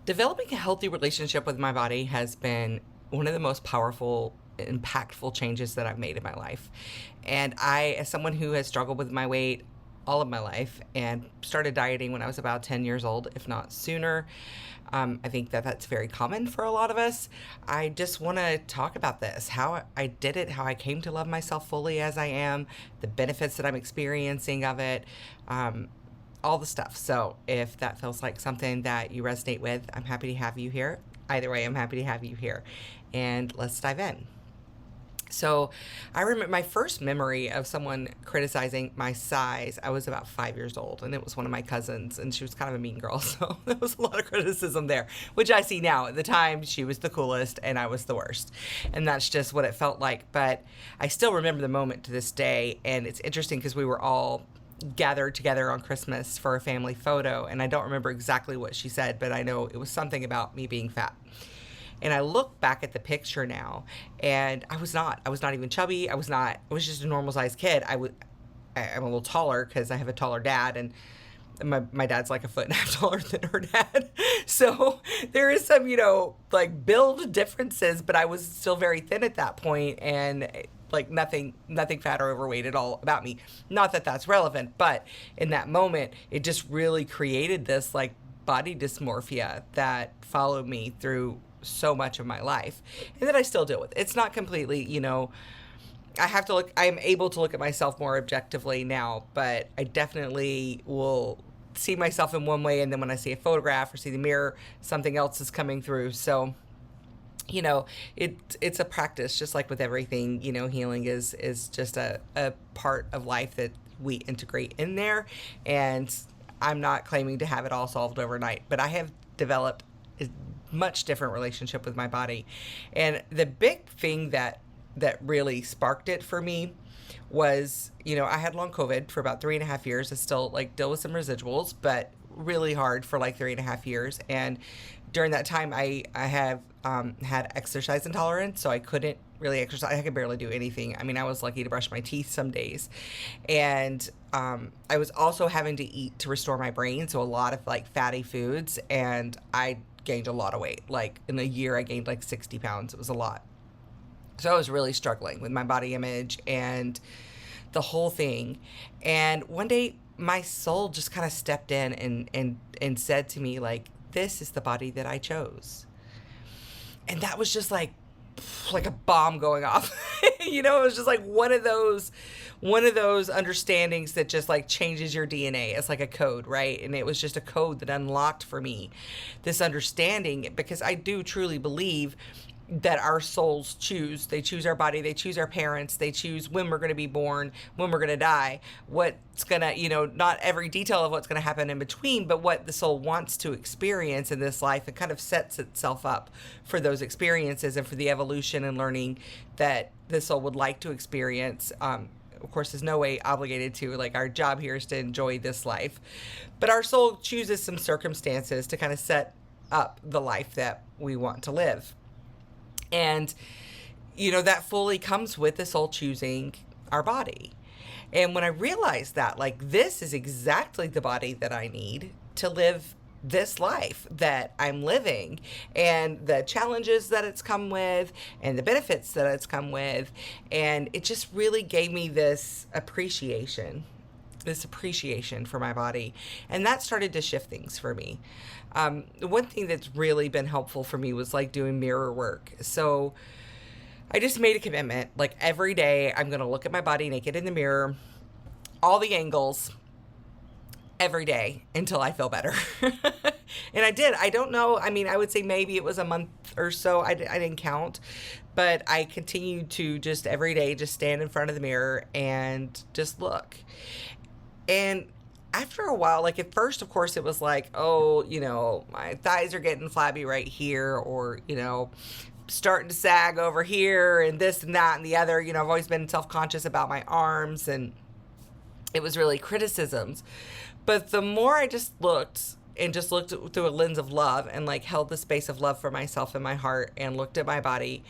Developing a healthy relationship with my body has been one of the most powerful, impactful changes that I've made in my life. And I, as someone who has struggled with my weight all of my life and started dieting when I was about 10 years old, if not sooner, I think that that's very common for a lot of us. I just want to talk about this, how I did it, how I came to love myself fully as I am, the benefits that I'm experiencing of it, all the stuff. So if that feels like something that you resonate with, I'm happy to have you here. Either way, I'm happy to have you here. And let's dive in. So I remember my first memory of someone criticizing my size. I was about 5 years old, and it was one of my cousins, and she was kind of a mean girl. So there was a lot of criticism there, which I see now. At the time, she was the coolest, and I was the worst. And that's just what it felt like. But I still remember the moment to this day. And it's interesting because we were all gathered together on Christmas for a family photo. And I don't remember exactly what she said, but I know it was something about me being fat. And I look back at the picture now, and I was not even chubby. I was just a normal sized kid. I'm a little taller because I have a taller dad, and my dad's like a foot and a half taller than her dad. So there is some, like build differences, but I was still very thin at that point, and like nothing fat or overweight at all about me. Not that that's relevant, but in that moment, it just really created this like body dysmorphia that followed me through so much of my life, and that I still deal with. It's not completely, I'm able to look at myself more objectively now, but I definitely will see myself in one way, and then when I see a photograph or see the mirror, something else is coming through. So it's a practice, just like with everything. Healing is just a part of life that we integrate in there, and I'm not claiming to have it all solved overnight, but I have developed a much different relationship with my body. And the big thing that really sparked it for me was, I had long COVID for about 3.5 years. I still deal with some residuals, but really hard for 3.5 years. And during that time, I have had exercise intolerance, so I couldn't really exercise. I could barely do anything. I mean, I was lucky to brush my teeth some days. And I was also having to eat to restore my brain, so a lot of fatty foods, and I gained a lot of weight. In a year, I gained 60 pounds. It was a lot. So I was really struggling with my body image and the whole thing. And one day, my soul just kind of stepped in and said to me, this is the body that I chose. And that was just like a bomb going off. It was just one of those understandings that just changes your DNA. It's like a code, right? And it was just a code that unlocked for me this understanding, because I do truly believe that our souls choose. They choose our body. They choose our parents. They choose when we're going to be born, when we're going to die, what's going to, not every detail of what's going to happen in between, but what the soul wants to experience in this life. It kind of sets itself up for those experiences and for the evolution and learning that the soul would like to experience. Of course, there's no way obligated to. Our job here is to enjoy this life. But our soul chooses some circumstances to kind of set up the life that we want to live. And, that fully comes with the soul choosing our body. And when I realized that, this is exactly the body that I need to live this life that I'm living, and the challenges that it's come with and the benefits that it's come with. And it just really gave me this appreciation for my body. And that started to shift things for me. One thing that's really been helpful for me was doing mirror work. So I just made a commitment, every day I'm going to look at my body naked in the mirror, all the angles, every day until I feel better. And I did. I don't know. I mean, I would say maybe it was a month or so. I didn't count, but I continued to just every day just stand in front of the mirror and just look. And after a while, at first, of course, it was my thighs are getting flabby right here, or, starting to sag over here, and this and that and the other. I've always been self-conscious about my arms, and it was really criticisms. But the more I just looked through a lens of love and held the space of love for myself in my heart and looked at my body,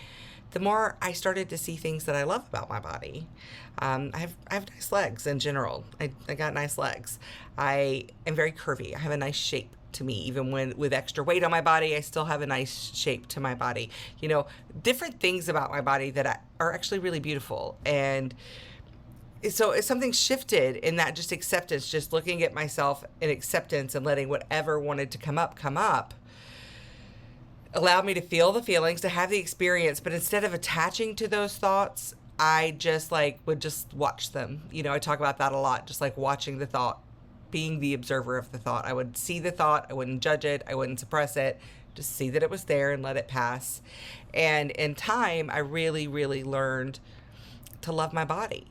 the more I started to see things that I love about my body. I have nice legs in general. I got nice legs. I am very curvy. I have a nice shape to me. Even when with extra weight on my body, I still have a nice shape to my body. You know, different things about my body that are actually really beautiful. And so if something shifted in that just acceptance, just looking at myself in acceptance and letting whatever wanted to come up, allowed me to feel the feelings, to have the experience. But instead of attaching to those thoughts, I just like would just watch them. You know, I talk about that a lot, just like watching the thought, being the observer of the thought. I would see the thought, I wouldn't judge it, I wouldn't suppress it, just see that it was there and let it pass. And in time, I really, really learned to love my body.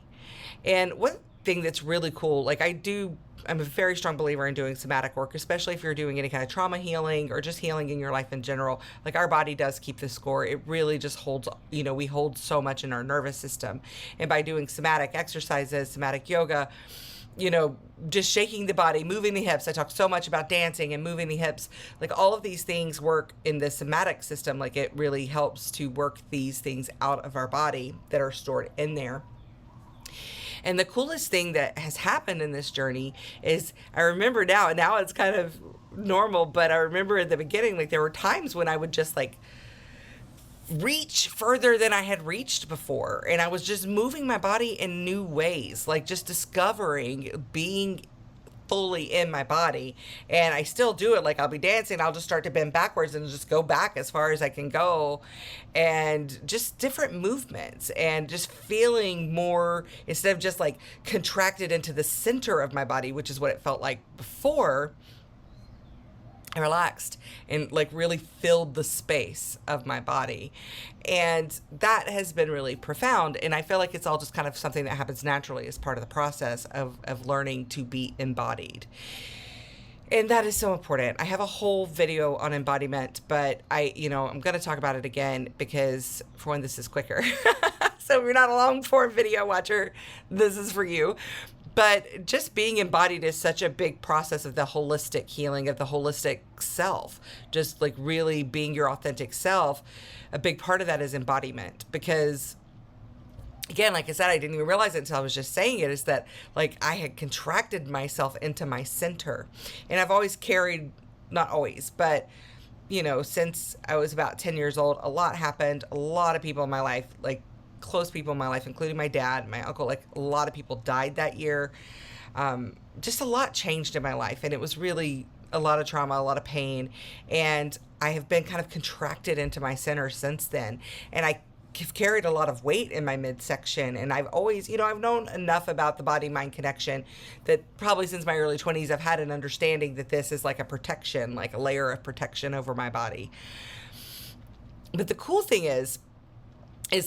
And one thing that's really cool, like I'm a very strong believer in doing somatic work, especially if you're doing any kind of trauma healing or just healing in your life in general. Like, our body does keep the score. It really just holds, you know, we hold so much in our nervous system. And by doing somatic exercises, somatic yoga, you know, just shaking the body, moving the hips. I talk so much about dancing and moving the hips. Like, all of these things work in the somatic system. Like, it really helps to work these things out of our body that are stored in there. And the coolest thing that has happened in this journey is, I remember now it's kind of normal, but I remember at the beginning, like, there were times when I would just like reach further than I had reached before. And I was just moving my body in new ways, like just discovering being fully in my body. And I still do it. Like, I'll be dancing, I'll just start to bend backwards and just go back as far as I can go, and just different movements, and just feeling more, instead of just like contracted into the center of my body, which is what it felt like before, I relaxed and like really filled the space of my body. And that has been really profound. And I feel like it's all just kind of something that happens naturally as part of the process of learning to be embodied. And that is so important. I have a whole video on embodiment, but I'm going to talk about it again because, for one, this is quicker. So if you're not a long form video watcher, this is for you. But just being embodied is such a big process of the holistic healing of the holistic self. Just like really being your authentic self. A big part of that is embodiment, because, again, like I said, I didn't even realize it until I was just saying it, is that like I had contracted myself into my center. And I've always carried, not always, but since I was about 10 years old, a lot happened. A lot of people in my life, like close people in my life, including my dad, my uncle, like a lot of people died that year. Just a lot changed in my life, and it was really a lot of trauma, a lot of pain, and I have been kind of contracted into my center since then. And I have carried a lot of weight in my midsection, and I've always, I've known enough about the body-mind connection that probably since my early 20s, I've had an understanding that this is like a protection, like a layer of protection over my body. But the cool thing is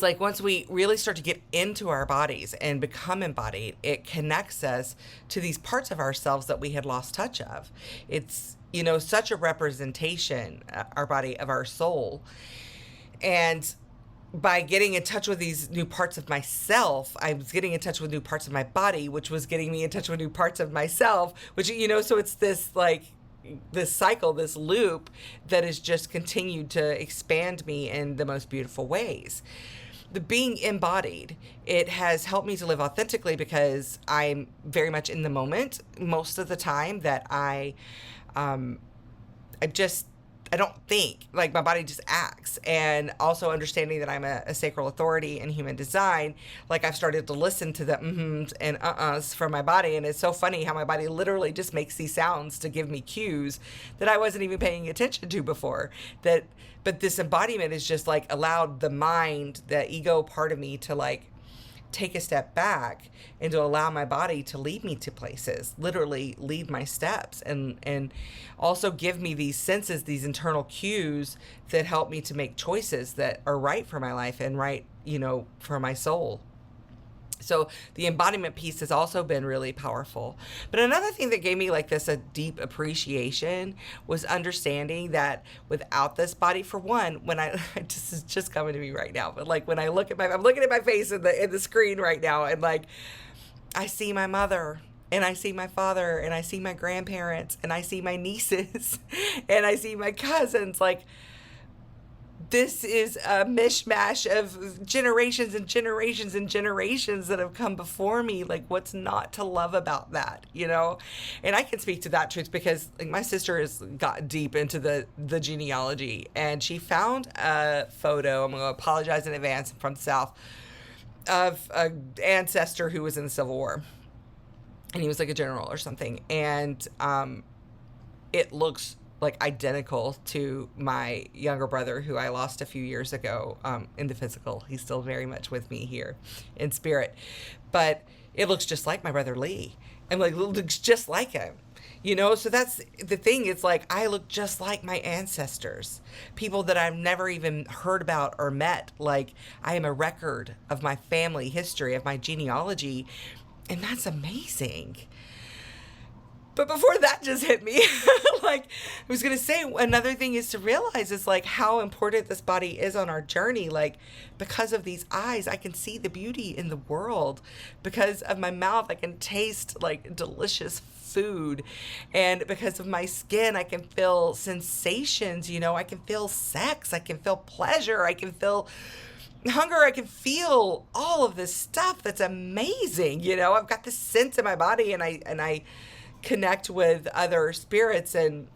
like once we really start to get into our bodies and become embodied, it connects us to these parts of ourselves that we had lost touch of. It's, such a representation, our body, of our soul. And by getting in touch with these new parts of myself, I was getting in touch with new parts of my body, which was getting me in touch with new parts of myself, which, so it's this like this cycle, this loop that has just continued to expand me in the most beautiful ways. The being embodied, it has helped me to live authentically because I'm very much in the moment most of the time. That I don't think, like my body just acts. And also understanding that I'm a sacral authority in human design, like I've started to listen to the mm-hms and uh-uhs from my body. And it's so funny how my body literally just makes these sounds to give me cues that I wasn't even paying attention to before. But this embodiment is just like allowed the mind, the ego part of me, to like take a step back and to allow my body to lead me to places, literally lead my steps, and also give me these senses, these internal cues that help me to make choices that are right for my life and right, for my soul. So the embodiment piece has also been really powerful. But another thing that gave me like this a deep appreciation was understanding that without this body, for one, when this is just coming to me right now, but like when I look at I'm looking at my face in the screen right now, and like I see my mother, and I see my father, and I see my grandparents, and I see my nieces, and I see my cousins. Like, this is a mishmash of generations and generations and generations that have come before me. Like, what's not to love about that, you know? And I can speak to that truth because, like, my sister has got deep into the genealogy, and she found a photo. I'm going to apologize in advance, from the South, of an ancestor who was in the Civil War, and he was like a general or something, and it looks like identical to my younger brother, who I lost a few years ago, in the physical. He's still very much with me here in spirit, but it looks just like my brother Lee, and like looks just like him, you know. So that's the thing. It's like I look just like my ancestors, people that I've never even heard about or met. Like, I am a record of my family history, of my genealogy, and that's amazing. But before that just hit me, like, I was going to say, another thing is to realize is like how important this body is on our journey. Like, because of these eyes, I can see the beauty in the world. Because of my mouth, I can taste like delicious food. And because of my skin, I can feel sensations, you know, I can feel sex, I can feel pleasure, I can feel hunger, I can feel all of this stuff that's amazing. You know, I've got this sense in my body, and I connect with other spirits and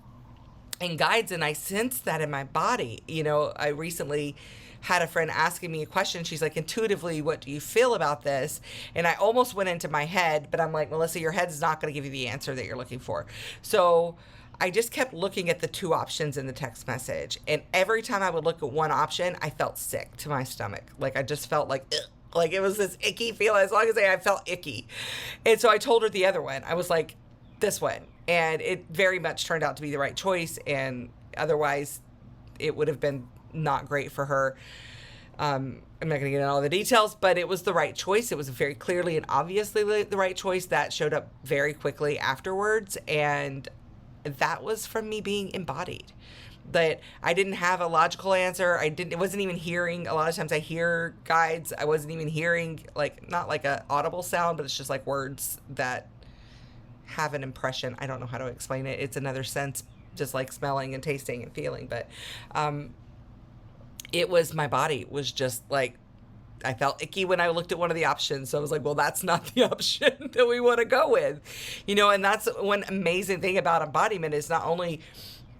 guides, and I sense that in my body. You know, I recently had a friend asking me a question. She's like, intuitively, what do you feel about this? And I almost went into my head, but I'm like, Melissa, your head's not going to give you the answer that you're looking for. So I just kept looking at the two options in the text message, and every time I would look at one option, I felt sick to my stomach. Like, I just felt like, ugh. Like, it was this icky feeling. As long as I felt icky. And so I told her the other one. I was like, this one. And it very much turned out to be the right choice, and otherwise it would have been not great for her. I'm not going to get into all the details, but it was the right choice. It was very clearly and obviously the right choice that showed up very quickly afterwards, and that was from me being embodied. That I didn't have a logical answer. It wasn't even hearing. A lot of times I hear guides. I wasn't even hearing, like, not like a audible sound, but it's just like words that have an impression. I don't know how to explain it. It's another sense, just like smelling and tasting and feeling. But it was, my body was just like, I felt icky when I looked at one of the options. So I was like, well, that's not the option that we want to go with, you know. And that's one amazing thing about embodiment, is not only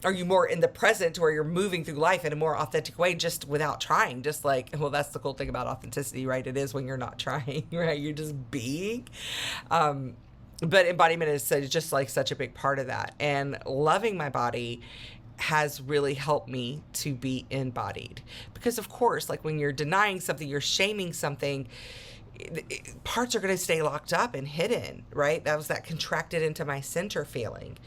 are you more in the present, where you're moving through life in a more authentic way, just without trying. Just like, well, that's the cool thing about authenticity, right? It is when you're not trying, right? You're just being. But embodiment is just like such a big part of that. And loving my body has really helped me to be embodied. Because, of course, like, when you're denying something, you're shaming something, parts are going to stay locked up and hidden, right? That was that contracted into my center feeling.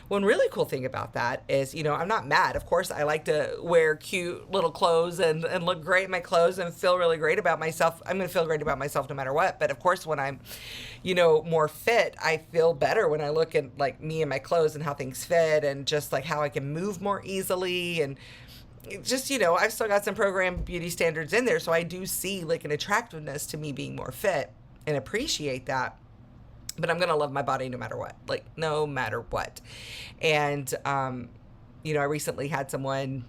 One really cool thing about that is, you know, I'm not mad. Of course, I like to wear cute little clothes and look great in my clothes and feel really great about myself. I'm going to feel great about myself no matter what. But of course, when I'm, you know, more fit, I feel better when I look at, like, me and my clothes and how things fit, and just like how I can move more easily. And just, you know, I've still got some program beauty standards in there. So I do see, like, an attractiveness to me being more fit, and appreciate that. But I'm going to love my body no matter what, like, no matter what. And, you know, I recently had someone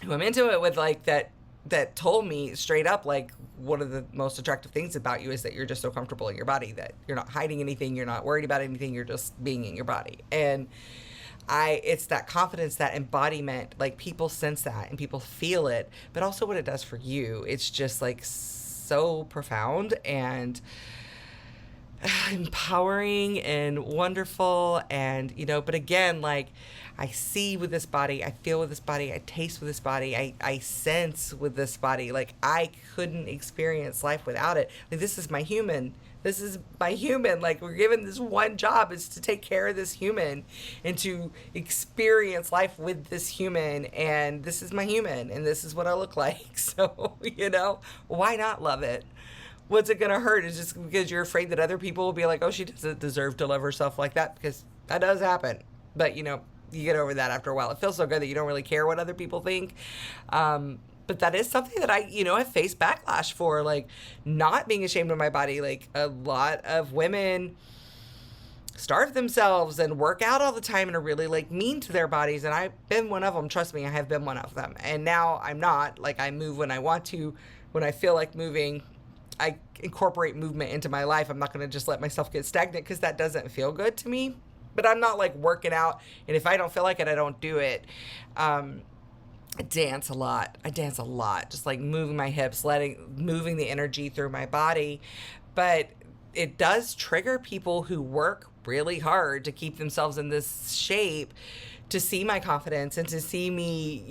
who I'm into it with, like, that told me straight up, like, one of the most attractive things about you is that you're just so comfortable in your body, that you're not hiding anything. You're not worried about anything. You're just being in your body. And it's that confidence, that embodiment, like, people sense that and people feel it, but also what it does for you. It's just, like, so profound and empowering and wonderful. And, you know, but again, like, I see with this body, I feel with this body, I taste with this body, I sense with this body. Like, I couldn't experience life without it. Like, this is my human. This is my human. Like, we're given this one job, is to take care of this human and to experience life with this human. And this is my human, and this is what I look like. So, you know, why not love it? What's it going to hurt? Is just because you're afraid that other people will be like, oh, she doesn't deserve to love herself like that, because that does happen. But, you know, you get over that after a while. It feels so good that you don't really care what other people think. But that is something that I, you know, have faced backlash for, like, not being ashamed of my body. Like, a lot of women starve themselves and work out all the time and are really like mean to their bodies. And I've been one of them. Trust me, I have been one of them. And now I'm not. Like, I move when I want to, when I feel like moving. I incorporate movement into my life. I'm not going to just let myself get stagnant because that doesn't feel good to me. But I'm not like working out, and if I don't feel like it, I don't do it. I dance a lot. Just like moving my hips, moving the energy through my body. But it does trigger people who work really hard to keep themselves in this shape, to see my confidence and to see me,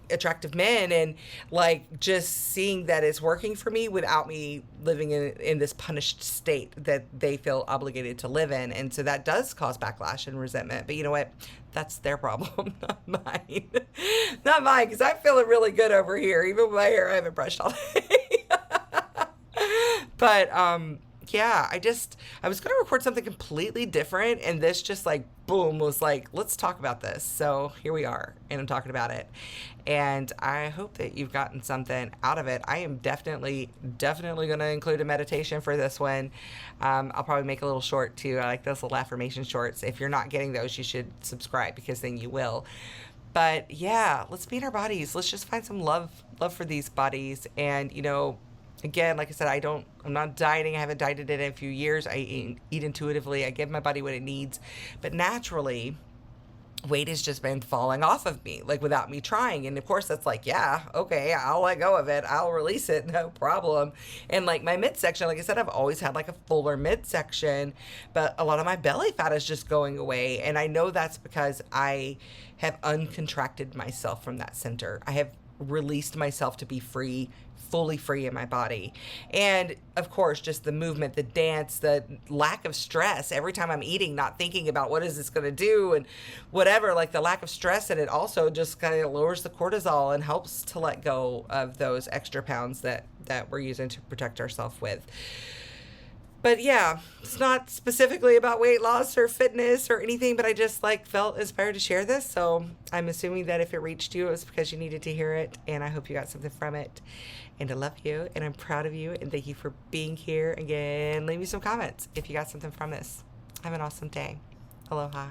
attractive men, and like just seeing that it's working for me without me living in this punished state that they feel obligated to live in. And so that does cause backlash and resentment. But you know what? That's their problem, not mine. Not mine, because I'm feeling really good over here. Even with my hair, I haven't brushed all day. But yeah, I was going to record something completely different, and this just like, boom, was like, let's talk about this. So here we are, and I'm talking about it. And I hope that you've gotten something out of it. I am definitely going to include a meditation for this one. I'll probably make a little short too. I like those little affirmation shorts. If you're not getting those, you should subscribe, because then you will. But yeah, let's be in our bodies. Let's just find some love for these bodies. And, again, like I said, I'm not dieting. I haven't dieted in a few years. I eat intuitively. I give my body what it needs. But naturally, weight has just been falling off of me, like without me trying. And of course, that's like, yeah, okay, I'll let go of it. I'll release it. No problem. And like my midsection, like I said, I've always had like a fuller midsection, but a lot of my belly fat is just going away. And I know that's because I have uncontracted myself from that center. I have released myself to be free, fully free in my body. And of course, just the movement, the dance, the lack of stress every time I'm eating, not thinking about what is this going to do and whatever, like the lack of stress. And it also just kind of lowers the cortisol and helps to let go of those extra pounds that we're using to protect ourselves with. But yeah, it's not specifically about weight loss or fitness or anything, but I just felt inspired to share this. So I'm assuming that if it reached you, it was because you needed to hear it, and I hope you got something from it. And I love you, and I'm proud of you, and thank you for being here. Again, leave me some comments if you got something from this. Have an awesome day. Aloha.